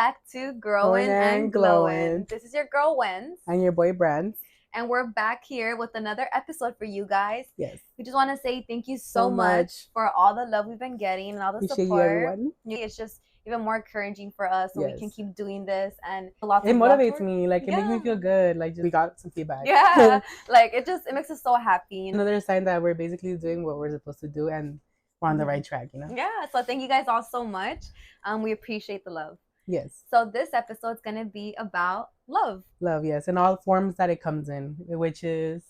back to Growing Growing and and Glowing. Glowing. This is your girl Wens, And your boy Brans. and we're back here with another episode for you guys. Yes. We just want to say thank you so So much much. for all the love we've been getting and all the Appreciate support. you, everyone. It's just even more encouraging for us, so we can Yes. keep doing this, and lots It of love motivates for- me. Like, it makes me Yeah. feel good. Like, we got some feedback. Yeah, like it makes us so happy. Another sign that we're basically doing what we're supposed to do and we're on the right track, you know? Yeah, so thank you guys all so much. We appreciate the love. Yes. So this episode is going to be about love. Love, yes. In all forms that it comes in, which is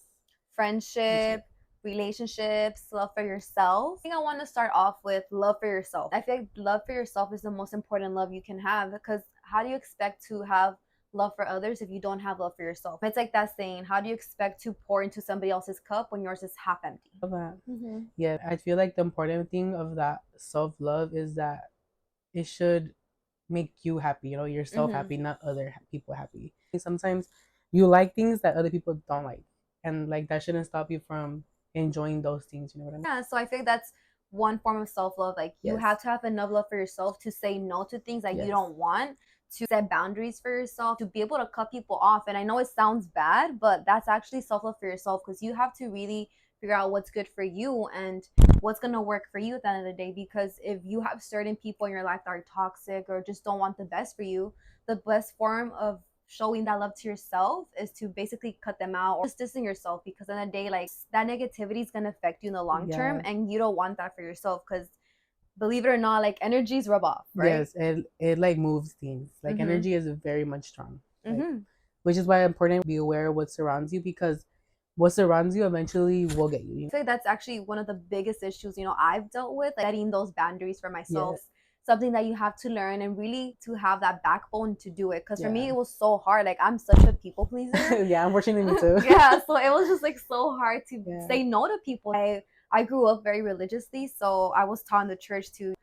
Friendship, relationships, love for yourself. I think I want to start off with love for yourself. I feel like love for yourself is the most important love you can have, because how do you expect to have love for others if you don't have love for yourself? It's like that saying, how do you expect to pour into somebody else's cup when yours is half empty? love that. Yeah, I feel like the important thing of that self-love is that it should make you happy, you know, yourself happy, not other people happy. Sometimes you like things that other people don't like, and like that shouldn't stop you from enjoying those things, you know what I mean? Yeah, so I think that's one form of self-love. Like, you Yes. have to have enough love for yourself to say no to things that you Yes. don't want, to set boundaries for yourself, to be able to cut people off. And I know it sounds bad, but that's actually self-love for yourself, because you have to really figure out what's good for you and what's going to work for you at the end of the day. Because if you have certain people in your life that are toxic or just don't want the best for you, the best form of showing that love to yourself is to basically cut them out or just distance yourself, because in the day, like, that negativity is going to affect you in the long term, and you don't want that for yourself, because believe it or not, like, energies rub off, right? Yes, it like moves things. Like, energy is very much strong, like, which is why it's important to be aware of what surrounds you, because what surrounds you eventually will get you. I feel like that's actually one of the biggest issues, I've dealt with, like, setting those boundaries for myself. Yes. Something that you have to learn, and really to have that backbone to do it. Because for me, it was so hard. Like, I'm such a people pleaser. Yeah, unfortunately, me too. Yeah, so it was just like so hard to say no to people. I grew up very religiously, so I was taught in the church to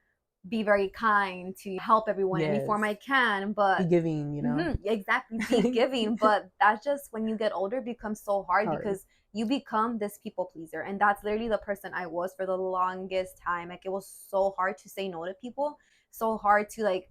be very kind, to help everyone any form I can, but be giving, you know. Exactly, be giving. But that's just, when you get older, becomes so hard because you become this people pleaser, and that's literally the person I was for the longest time. Like, it was so hard to say no to people, so hard to, like,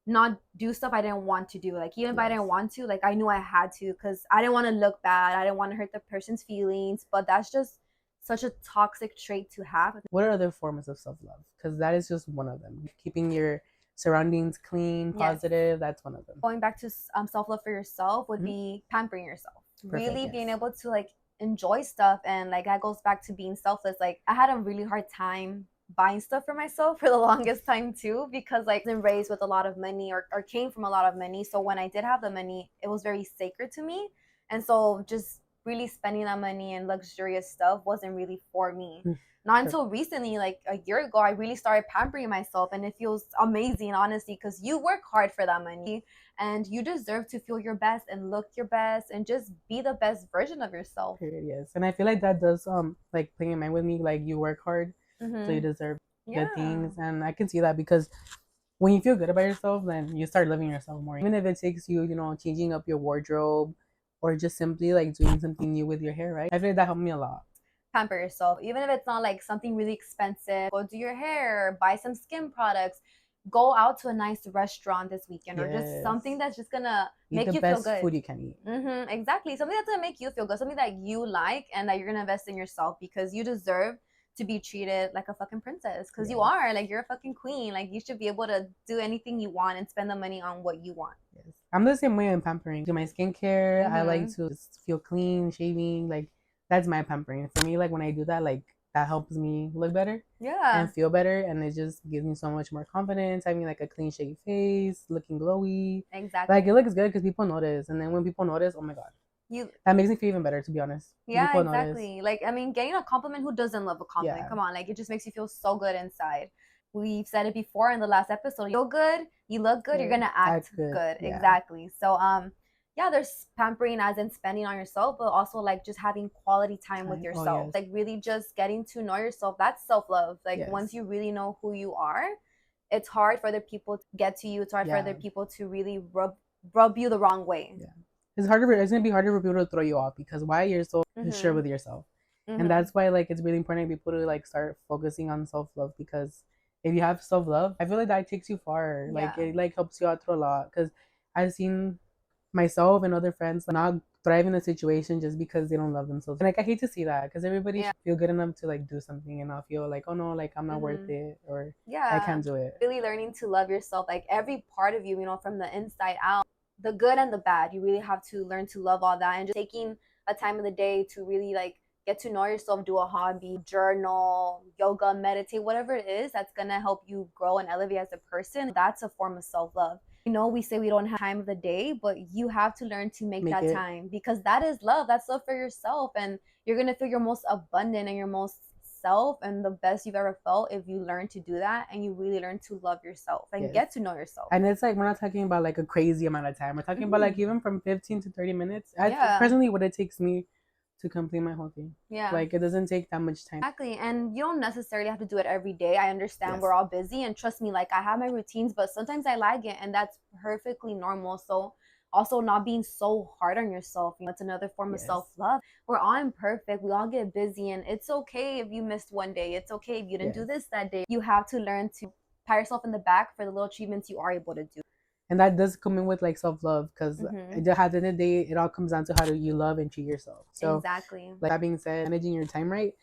not do stuff I didn't want to do. Like, even if I didn't want to, like, I knew I had to, because I didn't want to look bad, I didn't want to hurt the person's feelings. But that's just such a toxic trait to have. What are other forms of self-love? Because that is just one of them. Keeping your surroundings clean, positive, that's one of them. Going back to self-love for yourself would be pampering yourself. Really being able to, like, enjoy stuff, and, like, that goes back to being selfless. Like, I had a really hard time buying stuff for myself for the longest time too, because, like, I was raised with a lot of money, or came from a lot of money. So when I did have the money, it was very sacred to me. And so just really spending that money in luxurious stuff wasn't really for me. Not until recently, like a year ago, I really started pampering myself, and it feels amazing, honestly, because you work hard for that money, and you deserve to feel your best and look your best and just be the best version of yourself. Yes, and I feel like that does like play in mind with me. Like, you work hard, so you deserve good things, and I can see that, because when you feel good about yourself, then you start loving yourself more. Even if it takes you, changing up your wardrobe, or just simply, like, doing something new with your hair, right? I feel like that helped me a lot. Pamper yourself, even if it's not like something really expensive. Go do your hair, buy some skin products, go out to a nice restaurant this weekend, or just something that's just gonna make you feel good. Eat the best food you can eat. Exactly, something that's gonna make you feel good, something that you like, and that you're gonna invest in yourself, because you deserve to be treated like a fucking princess, because you are. Like, you're a fucking queen. Like, you should be able to do anything you want and spend the money on what you want. Yes, I'm the same way in pampering. Do my skincare. I like to just feel clean, shaving. Like, that's my pampering. For me, like, when I do that, like, that helps me look better, and feel better, and it just gives me so much more confidence. Having, like, a clean shaved face, looking glowy. Exactly. Like, it looks good because people notice, and then when people notice, oh my god, that makes me feel even better, to be honest. Yeah, people exactly notice. Like, I mean, getting a compliment, who doesn't love a compliment? Come on, like, it just makes you feel so good inside. We've said it before in the last episode, you feel good, you look good, you're gonna act good. Exactly. So yeah, there's pampering as in spending on yourself, but also, like, just having quality time with yourself. Like, really just getting to know yourself. That's self-love. Like, once you really know who you are, it's hard for other people to get to you. It's hard for other people to really rub you the wrong way. It's gonna be harder for people to throw you off, because why? You're so sure with yourself. And that's why, like, it's really important for people to, like, start focusing on self-love, because if you have self-love, I feel like that takes you far. Like Yeah. it like helps you out through a lot, because I've seen myself and other friends like, not thrive in a situation just because they don't love themselves. And like I hate to see that, because everybody Yeah. should feel good enough to like do something and not feel like, oh no, like I'm not worth Mhm. it, or I Yeah. can't do it. Really learning to love yourself, like every part of you, you know, from the inside out, the good and the bad. You really have to learn to love all that, and just taking a time of the day to really like get to know yourself, do a hobby, journal, yoga, meditate, whatever it is that's gonna help you grow and elevate as a person. That's a form of self-love. You know, we say we don't have time of the day, but you have to learn to make that time, because that is love. That's love for yourself, and you're gonna feel your most abundant and your most self and the best you've ever felt if you learn to do that and you really learn to love yourself and get to know yourself. And it's like, we're not talking about like a crazy amount of time. We're talking about like even from 15 to 30 minutes. Personally, what it takes me to complete my whole thing. Yeah. Like it doesn't take that much time. Exactly. And you don't necessarily have to do it every day. I understand we're all busy, and trust me, like I have my routines, but sometimes I lag it, and that's perfectly normal. So also not being so hard on yourself, you know, it's another form of self-love. We're all imperfect, we all get busy, and it's okay if you missed one day, it's okay if you didn't do this that day. You have to learn to pat yourself in the back for the little achievements you are able to do. And that does come in with like self-love, because at the end of the day, it all comes down to how do you love and treat yourself. So exactly, like that being said, managing your time right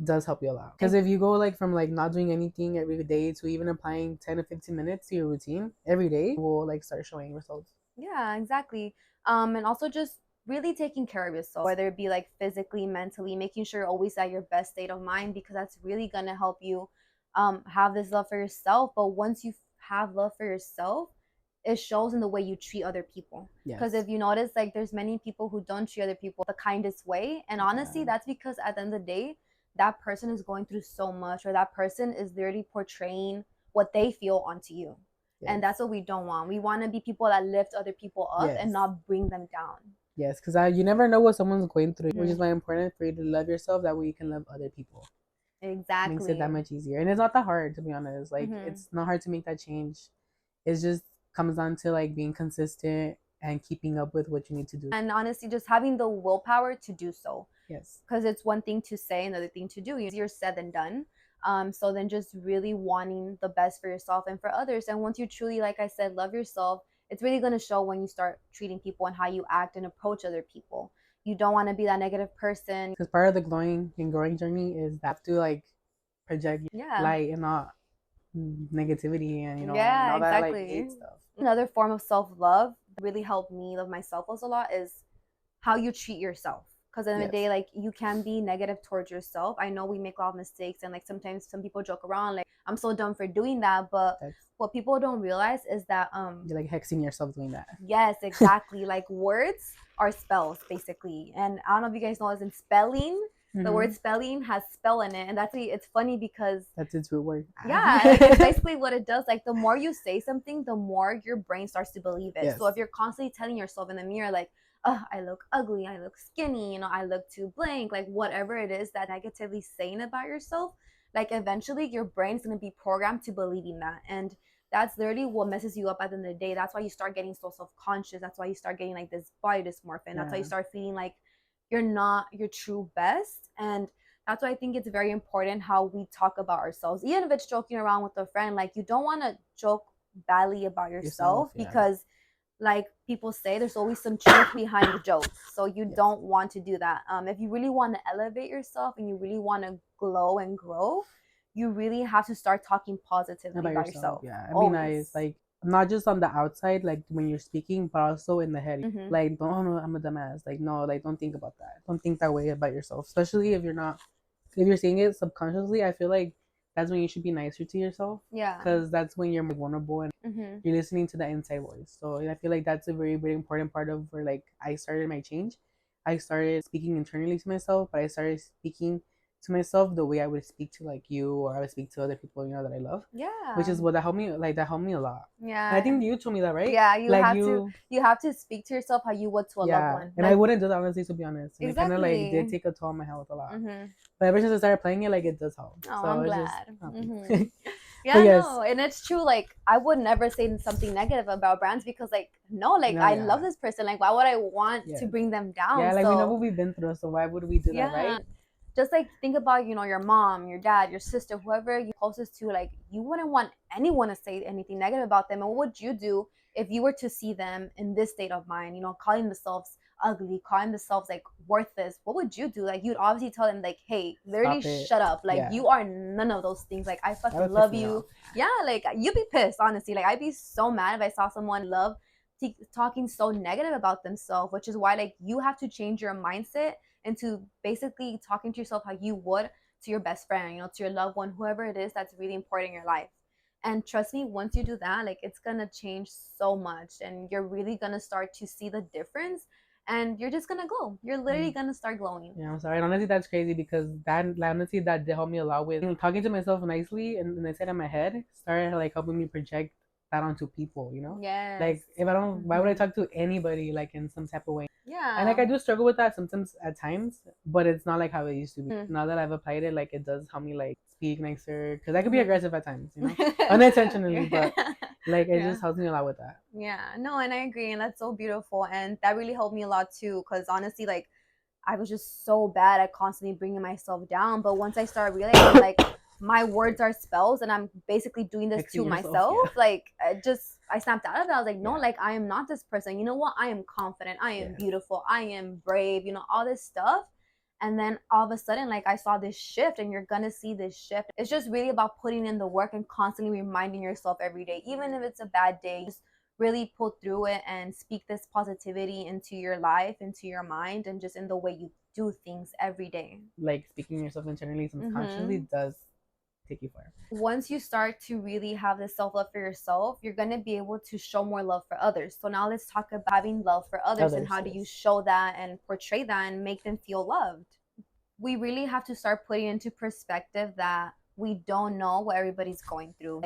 does help you a lot, because if you go like from like not doing anything every day to even applying 10 to 15 minutes to your routine every day, will like start showing results. Yeah, exactly. And also just really taking care of yourself, whether it be like physically, mentally, making sure you're always at your best state of mind, because that's really gonna help you have this love for yourself. But once you have love for yourself, it shows in the way you treat other people. Because if you notice, like there's many people who don't treat other people the kindest way, and honestly, that's because at the end of the day, that person is going through so much, or that person is literally portraying what they feel onto you. And that's what we don't want. We want to be people that lift other people up and not bring them down. Yes, because you never know what someone's going through, which is why it's important for you to love yourself. That way you can love other people. Exactly. Makes it that much easier. And it's not that hard, to be honest. Like it's not hard to make that change. It just comes down to like being consistent and keeping up with what you need to do. And honestly, just having the willpower to do so. Yes. Because it's one thing to say, another thing to do. Easier said than done. So then just really wanting the best for yourself and for others. And once you truly, like I said, love yourself, it's really going to show when you start treating people and how you act and approach other people. You don't want to be that negative person. Because part of the glowing and growing journey is that to like project light and not negativity and you know and all that like hate stuff. Another form of self-love really helped me love myself a lot is how you treat yourself. Because at the end of the day, like you can be negative towards yourself. I know we make a lot of mistakes, and like sometimes some people joke around like I'm so dumb for doing that, but what people don't realize is that you're like hexing yourself doing that. Yes, exactly. Like words are spells basically, and I don't know if you guys know, as in spelling, the word spelling has spell in it, and it's funny because that's its root word. Yeah, like it's basically what it does. Like the more you say something, the more your brain starts to believe it. So if you're constantly telling yourself in the mirror like, oh, I look ugly, I look skinny, you know, I look too blank, like whatever it is that negatively saying about yourself, like eventually your brain's gonna be programmed to believing that. And that's literally what messes you up at the end of the day. That's why you start getting so self-conscious. That's why you start getting like this body dysmorphia. That's why you start feeling like you're not your true best. And that's why I think it's very important how we talk about ourselves. Even if it's joking around with a friend, like you don't want to joke badly about yourself because like people say, there's always some truth behind the jokes. So you don't want to do that. If you really want to elevate yourself and you really want to glow and grow, you really have to start talking positively about yourself. Yeah, I mean, nice. Like not just on the outside, like when you're speaking, but also in the head. Like, don't know, I'm a dumbass. Like, no, like don't think about that. Don't think that way about yourself. Especially if you're saying it subconsciously. I feel like that's when you should be nicer to yourself. Yeah. Because that's when you're more vulnerable and you're listening to the inside voice. So I feel like that's a very, very important part of where like I started my change. I started speaking internally to myself, but I started speaking to myself the way I would speak to like you, or I would speak to other people, you know, that I love. Yeah. Which is what that helped me a lot. Yeah. And I think you told me that, right? Yeah, you have to speak to yourself how you would to a loved one. And like, I wouldn't do that honestly, to be honest. And it kind of like did take a toll on my health a lot. But ever since I started playing it, like it does help. Oh, so I'm glad. Yeah, no, and it's true. Like I would never say something negative about Brans because, like, I love this person. Like, why would I want to bring them down? Yeah, like we know what we've been through, so why would we do that, right? Just like think about, your mom, your dad, your sister, whoever you closest to, like you wouldn't want anyone to say anything negative about them. And what would you do if you were to see them in this state of mind, calling themselves ugly, calling themselves like worthless? What would you do? Like you'd obviously tell them like, hey, literally Stop it. shut up. Like Yeah. you are none of those things. Like I That fucking would piss love me you. off. Yeah, like you'd be pissed, honestly. Like I'd be so mad if I saw someone love talking so negative about themselves, which is why like you have to change your mindset into basically talking to yourself how you would to your best friend, to your loved one, whoever it is that's really important in your life. And trust me, once you do that, like it's gonna change so much and you're really gonna start to see the difference and you're just gonna glow. You're literally gonna start glowing. Yeah, I'm sorry. And honestly, that's crazy because honestly, that did help me a lot with talking to myself nicely and instead in my head started like helping me project that onto people, Yes. Like if I don't, why would I talk to anybody like in some type of way? Yeah. And like I do struggle with that sometimes at times, but it's not like how it used to be. Mm. Now that I've applied it, like it does help me like speak nicer because I could be Mhm. aggressive at times, unintentionally, but like it Yeah. just helps me a lot with that. Yeah, no, and I agree, and that's so beautiful, and that really helped me a lot too. Because honestly, like I was just so bad at constantly bringing myself down. But once I started realizing, like my words are spells, and I'm basically doing this Fixing to yourself, myself, yeah. like I snapped out of it. I was like, no, Yeah. like I am not this person. You know what? I am confident. I am Yeah. beautiful. I am brave. All this stuff. And then all of a sudden, like I saw this shift, and you're gonna see this shift. It's just really about putting in the work and constantly reminding yourself every day, even if it's a bad day. Just really pull through it and speak this positivity into your life, into your mind, and just in the way you do things every day. Like speaking yourself internally, subconsciously does take you far. Once you start to really have this self-love for yourself, you're going to be able to show more love for others. So now let's talk about having love for others and how do you show that and portray that and make them feel loved. We really have to start putting into perspective that we don't know what everybody's going through.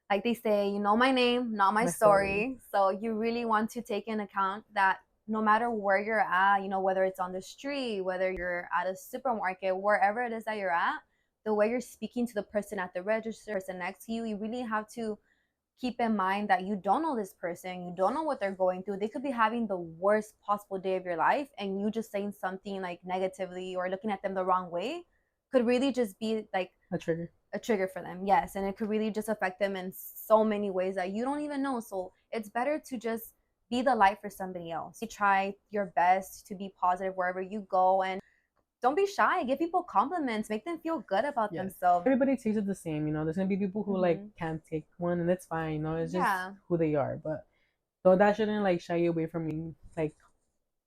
Like they say, you know my name, not my story. So you really want to take in account that no matter where you're at, whether it's on the street, whether you're at a supermarket, wherever it is that you're at, the way you're speaking to the person at the register, person next to you, you really have to keep in mind that you don't know this person, you don't know what they're going through. They could be having the worst possible day of your life, and you just saying something like negatively or looking at them the wrong way could really just be like a trigger for them. Yes, and it could really just affect them in so many ways that you don't even know. So it's better to just be the light for somebody else. You try your best to be positive wherever you go, and don't be shy. Give people compliments. Make them feel good about themselves. Everybody takes it the same, There's gonna be people who like can't take one, and it's fine, It's just who they are. But so that shouldn't like shy you away from being like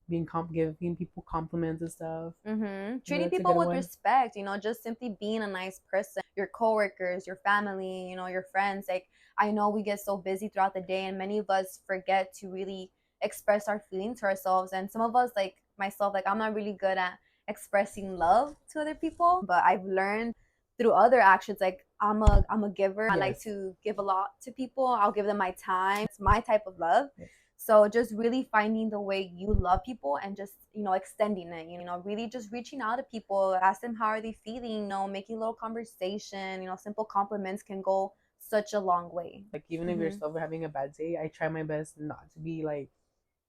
giving people compliments and stuff. Treating people with respect. Just simply being a nice person. Your coworkers, your family, your friends. Like I know we get so busy throughout the day, and many of us forget to really express our feelings to ourselves. And some of us, like myself, like I'm not really good at expressing love to other people, but I've learned through other actions. Like I'm a giver. I like to give a lot to people. I'll give them my time. It's my type of love. So just really finding the way you love people and just, extending it, really just reaching out to people, ask them how are they feeling, making a little conversation, simple compliments can go such a long way. Like even if you're still having a bad day, I try my best not to be like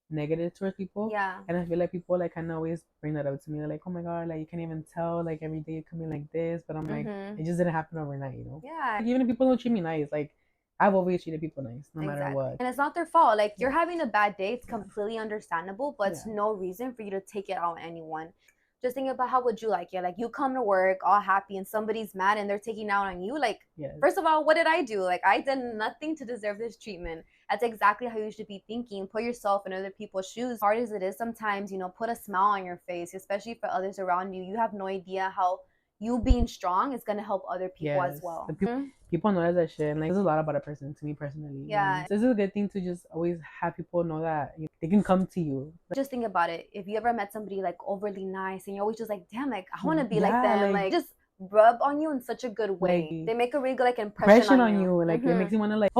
negative towards people. Yeah. And I feel like people like kind of always bring that up to me. They're like, oh my God, like you can't even tell like every day you come in like this. But I'm like, it just didn't happen overnight, Yeah. Like, even if people don't treat me nice, like I've always treated people nice, no matter what. And it's not their fault. Like you're having a bad day, it's completely understandable, but it's no reason for you to take it out on anyone. Just think about how would you like it? Like you come to work all happy and somebody's mad and they're taking out on you. Like, first of all, what did I do? Like I did nothing to deserve this treatment. That's exactly how you should be thinking. Put yourself in other people's shoes. Hard as it is sometimes, put a smile on your face, especially for others around you. You have no idea how you being strong is gonna help other people as well. People know that shit, and like, there's a lot about a person to me personally. Yeah. This is a good thing to just always have people know that they can come to you. Just think about it. If you ever met somebody like overly nice and you're always just like, damn, like I want to be like them, like just rub on you in such a good way. Like, they make a really good like impression on you. Like it makes you want to like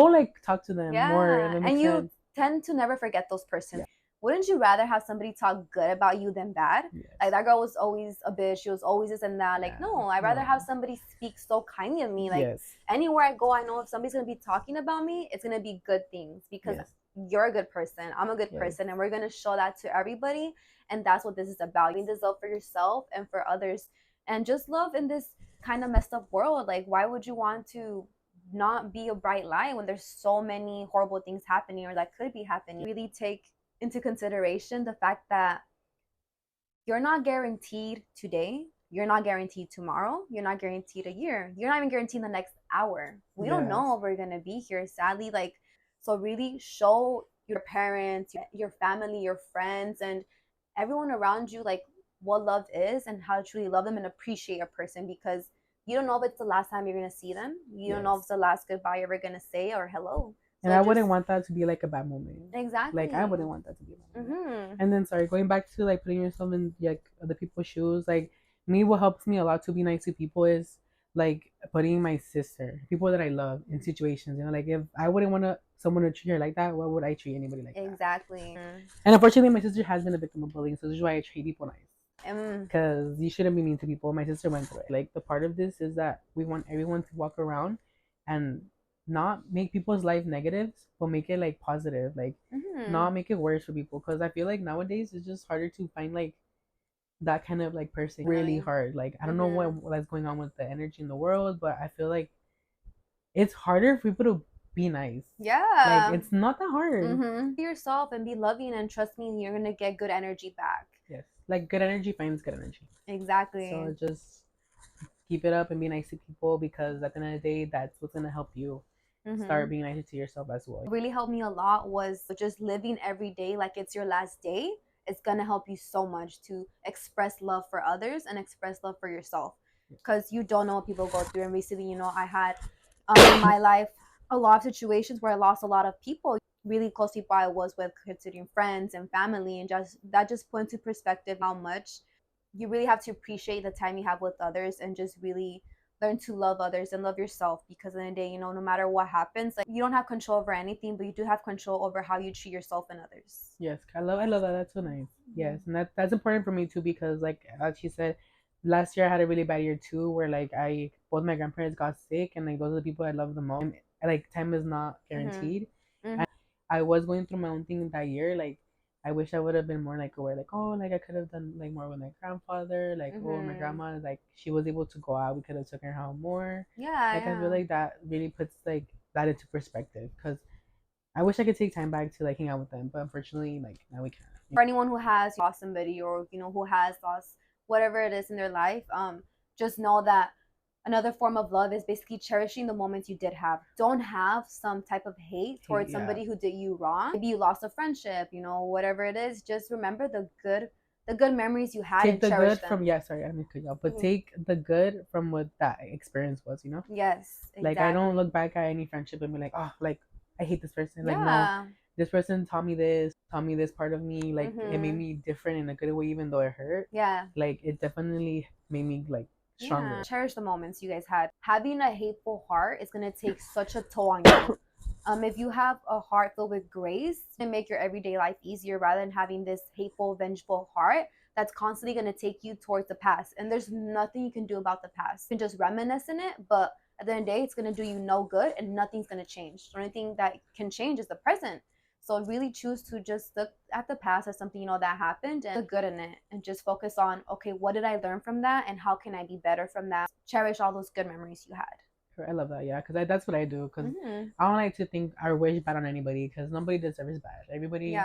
talk to them more. And you tend to never forget those persons. Wouldn't you rather have somebody talk good about you than bad? Like that girl was always a bitch. She was always this and that. Like no, I'd rather have somebody speak so kindly of me. Like anywhere I go, I know if somebody's gonna be talking about me, it's gonna be good things because you're a good person. I'm a good person, and we're gonna show that to everybody. And that's what this is about. You deserve for yourself and for others. and just love in this kind of messed up world. Like, why would you want to not be a bright light when there's so many horrible things happening or that could be happening? Really take into consideration the fact that you're not guaranteed today, you're not guaranteed tomorrow, you're not guaranteed a year, you're not even guaranteed the next hour. We don't know if we're gonna be here, sadly. Like, so really show your parents, your family, your friends, and everyone around you, like, what love is and how to truly love them and appreciate a person, because you don't know if it's the last time you're gonna see them. You don't know if it's the last goodbye you're ever gonna say or hello. And I wouldn't want that to be like a bad moment. Exactly. Like, I wouldn't want that to be a bad moment. And then, sorry, going back to like putting yourself in like other people's shoes, like me, what helps me a lot to be nice to people is like putting my sister, people that I love, in situations. You know, like if I wouldn't want someone to treat her like that, why would I treat anybody like that? Exactly. And unfortunately, my sister has been a victim of bullying, so this is why I treat people nice. Because you shouldn't be mean to people. My sister went through it. Like, the part of this is that we want everyone to walk around and not make people's life negatives, but make it like positive. Like, not make it worse for people. Because I feel like nowadays it's just harder to find like that kind of like person. Really hard. Like, I don't know what's going on with the energy in the world, but I feel like it's harder for people to be nice. Yeah. Like, it's not that hard. Be yourself and be loving, and trust me, you're gonna get good energy back. Yes. Like, good energy finds good energy. Exactly. So just keep it up and be nice to people, because at the end of the day, that's what's gonna help you start being nicer to yourself as well. What really helped me a lot was just living every day like it's your last day. It's gonna help you so much to express love for others and express love for yourself, because you don't know what people go through. And recently, you know, I had in my life a lot of situations where I lost a lot of people, really close people I was with, considering friends and family, and just that just put into perspective how much you really have to appreciate the time you have with others, and just really learn to love others and love yourself, because in the day, you know, no matter what happens, like, you don't have control over anything, but you do have control over how you treat yourself and others. Yes, I love that. That's so nice. Yes, and that's important for me too, because like as she said, last year I had a really bad year too, where like both my grandparents got sick, and like those are the people I love the most. And, like, time is not guaranteed. And I was going through my own thing that year. Like, I wish I would have been more like aware, like, oh, like I could have done like more with my grandfather, like, oh, my grandma, like she was able to go out, we could have taken her out more. Yeah. Like, I feel like that really puts like that into perspective, because I wish I could take time back to like hang out with them, but unfortunately, like, now we can't. For anyone who has lost somebody, or you know, who has lost whatever it is in their life, just know that another form of love is basically cherishing the moments you did have. Don't have some type of hate towards somebody who did you wrong. Maybe you lost a friendship, you know, whatever it is. Just remember the good memories you had, take and the cherish good them. from sorry, I didn't cut you off, but take the good from what that experience was, you know. Yes, exactly. Like, I don't look back at any friendship and be like, oh, like I hate this person. Like, no, this person taught me this part of me. Like, it made me different in a good way, even though it hurt. Yeah. Like, it definitely made me like stronger. Yeah. Cherish the moments you guys had. Having a hateful heart is gonna take such a toll on you. If you have a heart filled with grace, and make your everyday life easier, rather than having this hateful, vengeful heart that's constantly going to take you towards the past. And there's nothing you can do about the past. You can just reminisce in it, but at the end of the day, it's going to do you no good, and nothing's going to change. The only thing that can change is the present. So really choose to just look at the past as something, you know, that happened, and the good in it, and just focus on, okay, what did I learn from that, and how can I be better from that? Cherish all those good memories you had. I love that, yeah, because that's what I do. Because I don't like to think or wish bad on anybody, because nobody deserves bad. Everybody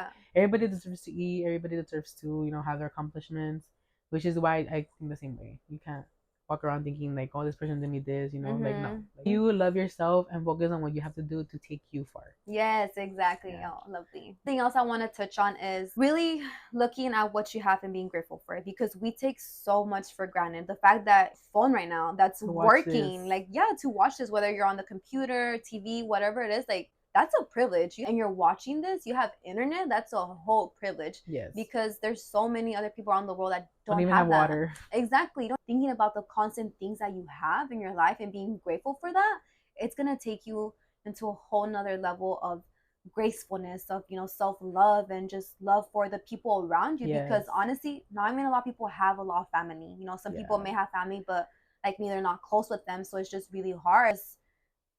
deserves to eat. Everybody deserves to, you know, have their accomplishments, which is why I think the same way. You can't walk around thinking like, oh, this person did me this, you know, like, no. Like, you love yourself and focus on what you have to do to take you far. Yes, exactly. Yeah. Oh, lovely. Thing else I want to touch on is really looking at what you have and being grateful for it, because we take so much for granted. The fact that phone right now that's working, like, yeah, to watch this, whether you're on the computer, TV, whatever it is, like, that's a privilege. And you're watching this, you have internet, that's a whole privilege. Yes. Because there's so many other people around the world that don't even have that. Water. Exactly. Thinking about the constant things that you have in your life and being grateful for that, it's going to take you into a whole nother level of gracefulness, of, you know, self-love, and just love for the people around you. Yes. Because honestly, not even a lot of people have a lot of family. You know, some people may have family, but like me, they're not close with them. So it's just really hard.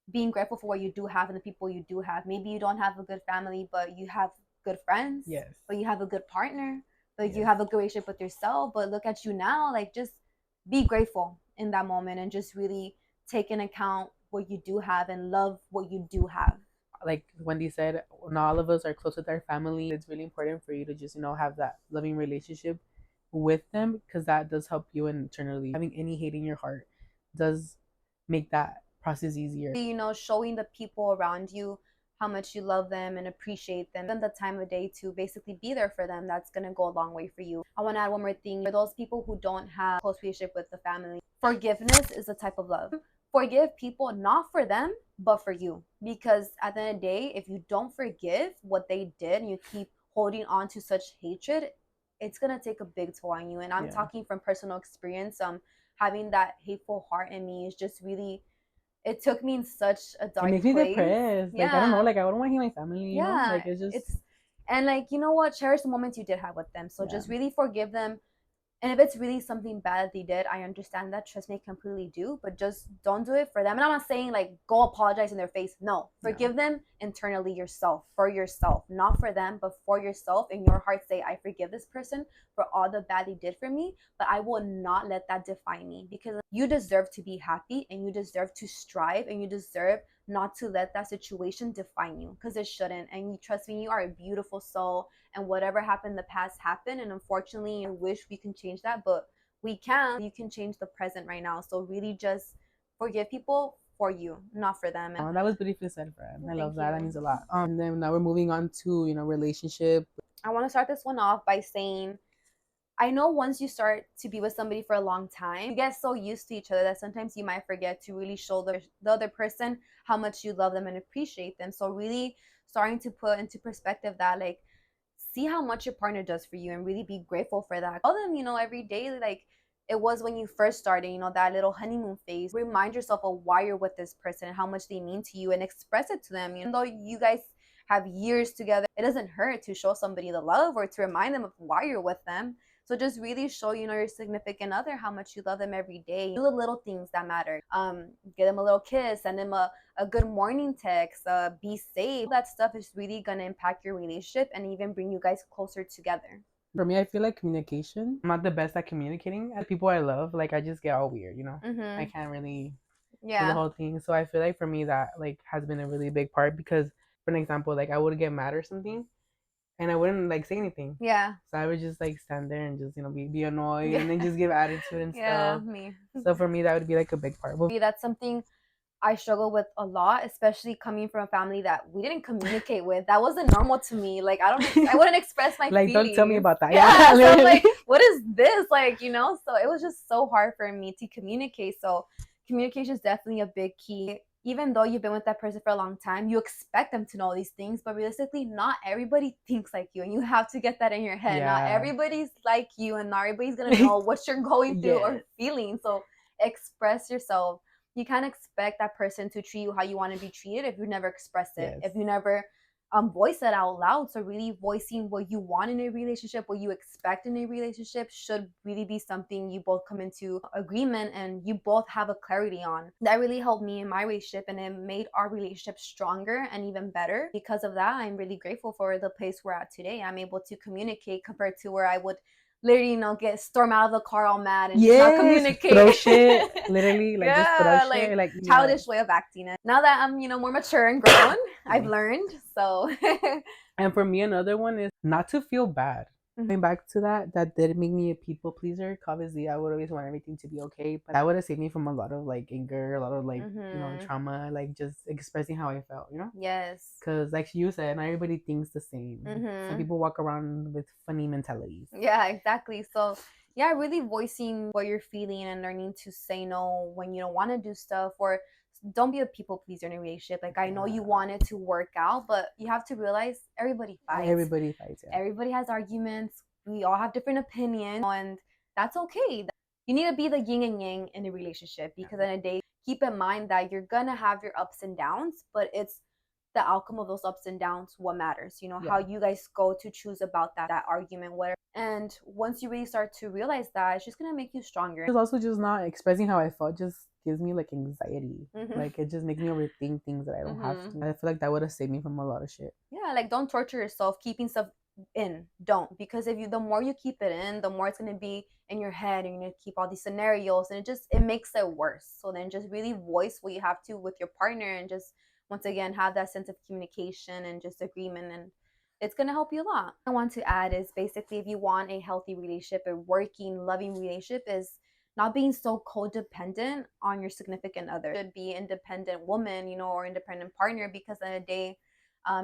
Being grateful for what you do have and the people you do have. Maybe you don't have a good family, but you have good friends. Yes. But you have a good partner. But you have a good relationship with yourself. But look at you now, like, just be grateful in that moment and just really take into account what you do have and love what you do have. Like Wendy said, not all of us are close with our family. It's really important for you to just, have that loving relationship with them, because that does help you internally. Having any hate in your heart does make that process easier. Showing the people around you how much you love them and appreciate them and the time of day to basically be there for them, that's going to go a long way for you. I want to add one more thing. For those people who don't have a close relationship with the family, forgiveness is a type of love. Forgive people not for them, but for you. Because at the end of the day, if you don't forgive what they did and you keep holding on to such hatred, it's going to take a big toll on you. And I'm talking from personal experience. Having that hateful heart in me is just really, it took me in such a dark place. It makes me depressed. Like, I don't know, like, I wouldn't want to hate my family, you know? Like, and like, you know what? Cherish the moments you did have with them. So just really forgive them. And if it's really something bad that they did, I understand that. Trust me, I completely do. But just don't do it for them. And I'm not saying like go apologize in their face. No, forgive them internally yourself, for yourself, not for them, but for yourself. In your heart, say, I forgive this person for all the bad they did for me, but I will not let that define me, because you deserve to be happy and you deserve to strive and you deserve not to let that situation define you, because it shouldn't. And you, trust me, you are a beautiful soul, and whatever happened in the past happened, and unfortunately I wish we can change that, but we can. You can change the present right now. So really just forgive people for you, not for them. And that was beautifully said, friend. I love that. That means a lot. And then now we're moving on to, relationship. I want to start this one off by saying, I know once you start to be with somebody for a long time, you get so used to each other that sometimes you might forget to really show the other person how much you love them and appreciate them. So really starting to put into perspective that, like, see how much your partner does for you and really be grateful for that. Tell them, every day, like it was when you first started, that little honeymoon phase. Remind yourself of why you're with this person and how much they mean to you, and express it to them. Even though you guys have years together, it doesn't hurt to show somebody the love or to remind them of why you're with them. So just really show, your significant other how much you love them every day. Do the little things that matter. Give them a little kiss, send them a good morning text, be safe. That stuff is really going to impact your relationship and even bring you guys closer together. For me, I feel like communication. I'm not the best at communicating. As people I love, like, I just get all weird, I can't really do the whole thing. So I feel like for me that, like, has been a really big part, because, for an example, like, I would get mad or something and I wouldn't, like, say anything. Yeah. So I would just, like, stand there and just, be annoyed and then just give attitude and stuff. Yeah, me. So for me, that would be, like, a big part. That's something I struggle with a lot, especially coming from a family that we didn't communicate with. That wasn't normal to me. Like, I wouldn't express my like, feelings. don't tell me about that. Yeah, so I'm like, what is this? Like, so it was just so hard for me to communicate. So communication is definitely a big key. Even though you've been with that person for a long time, you expect them to know these things, but realistically, not everybody thinks like you, and you have to get that in your head. Not everybody's like you, and not everybody's gonna know what you're going through or feeling. So express yourself. You can't expect that person to treat you how you want to be treated if you never express it, if you never voice it out loud. So really voicing what you want in a relationship, what you expect in a relationship, should really be something you both come into agreement and you both have a clarity on. That really helped me in my relationship, and it made our relationship stronger and even better. Because of that, I'm really grateful for the place we're at today. I'm able to communicate compared to where I would literally, get storm out of the car all mad and not communicate. Throw shit, literally, like, just throw shit, like childish way of acting. Now that I'm, more mature and grown, I've learned. So, and for me, another one is not to feel bad. Going back to that did make me a people pleaser. Obviously, I would always want everything to be okay, but that would have saved me from a lot of, like, anger, a lot of, like, trauma, like, just expressing how I felt, Yes. Because, like you said, not everybody thinks the same. Some people walk around with funny mentalities. Yeah, exactly. So, yeah, really voicing what you're feeling and learning to say no when you don't want to do stuff, or don't be a people pleaser in a relationship. Like, I know you want it to work out, but you have to realize everybody fights. Everybody fights. Yeah. Everybody has arguments. We all have different opinions, and that's okay. You need to be the yin and yang in a relationship, because in a day, keep in mind that you're gonna have your ups and downs, but it's the outcome of those ups and downs what matters. How you guys go to choose about that argument, whatever. And once you really start to realize that, it's just gonna make you stronger. It's also just not expressing how I felt just gives me, like, anxiety. Like, it just makes me overthink things that I don't have to. I feel like that would have saved me from a lot of shit. Yeah, like, don't torture yourself keeping stuff in. Don't, because if you, the more you keep it in, the more it's going to be in your head, and you're going to keep all these scenarios, and it makes it worse. So then just really voice what you have to with your partner, and just once again have that sense of communication and just agreement, and it's going to help you a lot. I want to add is basically, if you want a healthy relationship, a working loving relationship, is not being so codependent on your significant other. You should be independent woman, or independent partner, because at the end of the day,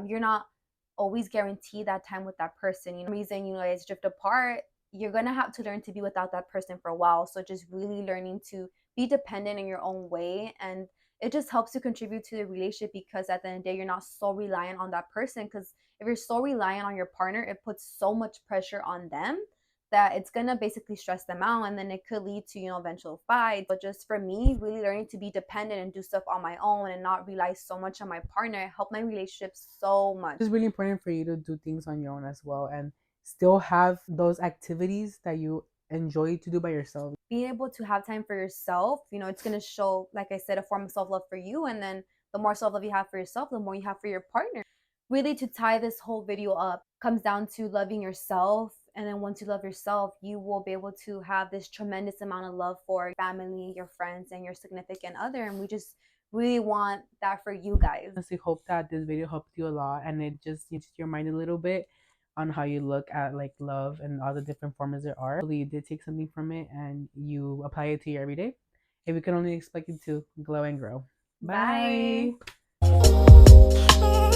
you're not always guarantee that time with that person. Reason guys drift apart, you're gonna have to learn to be without that person for a while. So just really learning to be dependent in your own way, and it just helps you contribute to the relationship, because at the end of the day, you're not so reliant on that person. Because if you're so reliant on your partner, it puts so much pressure on them that it's gonna basically stress them out, and then it could lead to eventual fights. But just for me, really learning to be dependent and do stuff on my own and not rely so much on my partner helped my relationship so much. It's really important for you to do things on your own as well, and still have those activities that you enjoy to do by yourself. Being able to have time for yourself, it's going to show, like I said, a form of self-love for you. And then the more self-love you have for yourself, the more you have for your partner. Really, to tie this whole video up, comes down to loving yourself. And then once you love yourself, you will be able to have this tremendous amount of love for your family, your friends, and your significant other. And we just really want that for you guys. I honestly hope that this video helped you a lot, and it just changed your mind a little bit on how you look at like love and all the different forms there are. Hopefully you did take something from it and you apply it to your everyday. And we can only expect you to glow and grow. Bye. Bye.